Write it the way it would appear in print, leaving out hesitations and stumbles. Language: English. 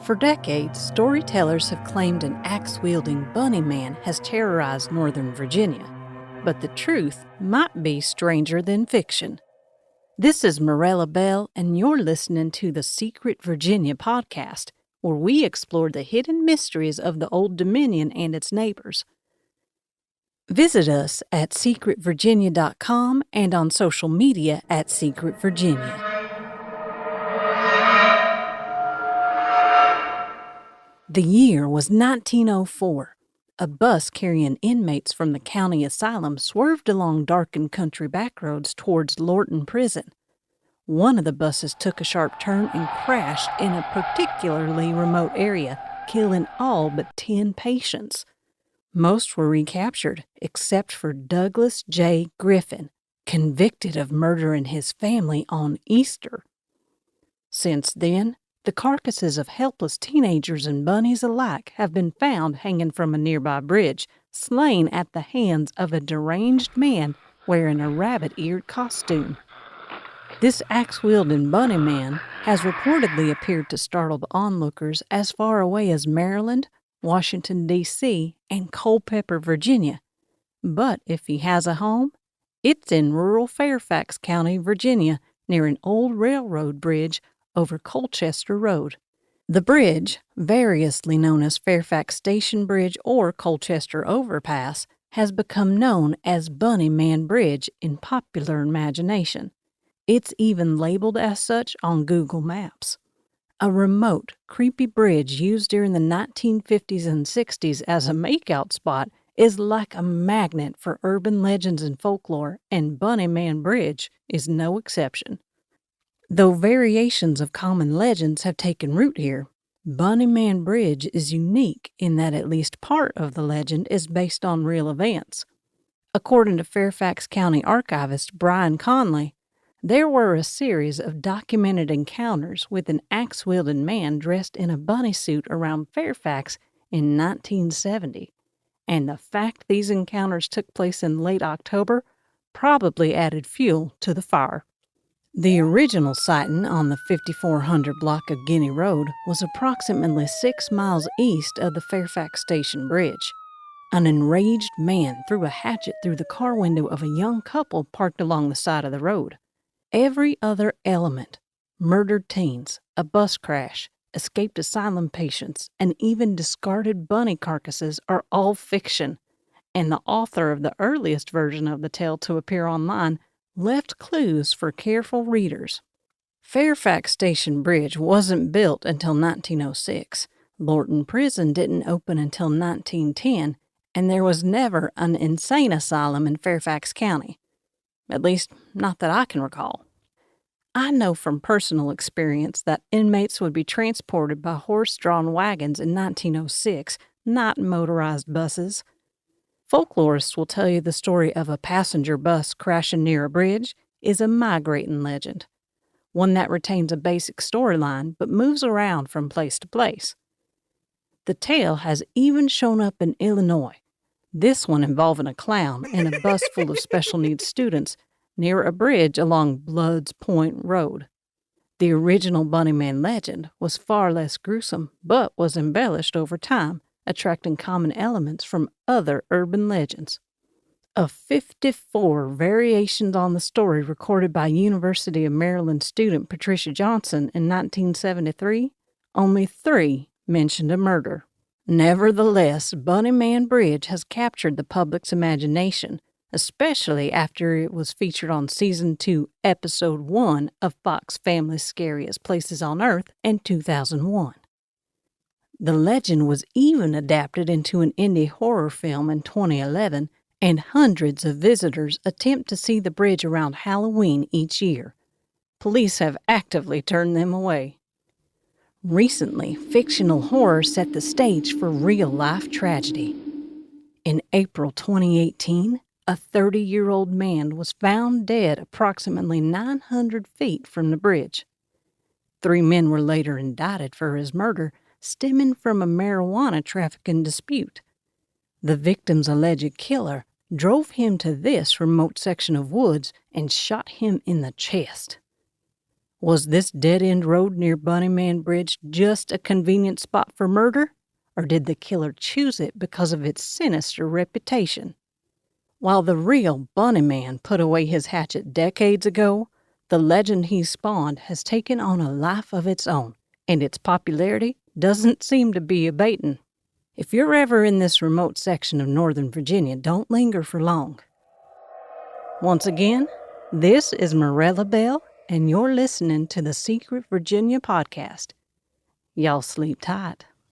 For decades, storytellers have claimed an ax-wielding Bunnyman has terrorized Northern Virginia, but the truth might be stranger than fiction. This is Morella Belle, and you're listening to the Secret Virginia podcast, where we explore the hidden mysteries of the Old Dominion and its neighbors. Visit us at secretvirginia.com and on social media at Secret Virginia. The year was 1904. A bus carrying inmates from the county asylum swerved along darkened country backroads towards Lorton Prison. One of the buses took a sharp turn and crashed in a particularly remote area, killing all but 10 patients. Most were recaptured, except for Douglas J. Griffin, convicted of murdering his family on Easter. Since then, the carcasses of helpless teenagers and bunnies alike have been found hanging from a nearby bridge, slain at the hands of a deranged man wearing a rabbit-eared costume. This axe-wielding Bunnyman has reportedly appeared to startle the onlookers as far away as Maryland, Washington, D.C., and Culpepper, Virginia. But if he has a home, it's in rural Fairfax County, Virginia, near an old railroad bridge over Colchester Road. The bridge, variously known as Fairfax Station Bridge or Colchester Overpass, has become known as Bunnyman Bridge in popular imagination. It's even labeled as such on Google Maps. A remote, creepy bridge used during the 1950s and 60s as a makeout spot is like a magnet for urban legends and folklore, and Bunnyman Bridge is no exception. Though variations of common legends have taken root here, Bunnyman Bridge is unique in that at least part of the legend is based on real events. According to Fairfax County archivist Brian Conley, there were a series of documented encounters with an axe-wielding man dressed in a bunny suit around Fairfax in 1970, and the fact these encounters took place in late October probably added fuel to the fire. The original sighting on the 5400 block of Guinea Road was approximately 6 miles east of the Fairfax Station Bridge. An enraged man threw a hatchet through the car window of a young couple parked along the side of the road. Every other element, murdered teens, a bus crash, escaped asylum patients, and even discarded bunny carcasses are all fiction, and the author of the earliest version of the tale to appear online left clues for careful readers. Fairfax Station Bridge wasn't built until 1906. Lorton Prison didn't open until 1910, and there was never an insane asylum in Fairfax County. At least, not that I can recall. I know from personal experience that inmates would be transported by horse-drawn wagons in 1906, not motorized buses. Folklorists will tell you the story of a passenger bus crashing near a bridge is a migrating legend, one that retains a basic storyline but moves around from place to place. The tale has even shown up in Illinois, this one involving a clown and a bus full of special needs students near a bridge along Blood's Point Road. The original Bunnyman legend was far less gruesome but was embellished over time, attracting common elements from other urban legends. Of 54 variations on the story recorded by University of Maryland student Patricia Johnson in 1973, only 3 mentioned a murder. Nevertheless, Bunnyman Bridge has captured the public's imagination, especially after it was featured on Season 2, Episode 1 of Fox Family's Scariest Places on Earth in 2001. The legend was even adapted into an indie horror film in 2011, and hundreds of visitors attempt to see the bridge around Halloween each year. Police have actively turned them away. Recently, fictional horror set the stage for real-life tragedy. In April 2018, a 30-year-old man was found dead approximately 900 feet from the bridge. 3 men were later indicted for his murder, stemming from a marijuana trafficking dispute. The victim's alleged killer drove him to this remote section of woods and shot him in the chest. Was this dead-end road near Bunnyman Bridge just a convenient spot for murder, or did the killer choose it because of its sinister reputation? While the real Bunnyman put away his hatchet decades ago, the legend he spawned has taken on a life of its own, and its popularity doesn't seem to be abating. If you're ever in this remote section of Northern Virginia, don't linger for long. Once again, this is Morella Belle, and you're listening to the Secret Virginia podcast. Y'all sleep tight.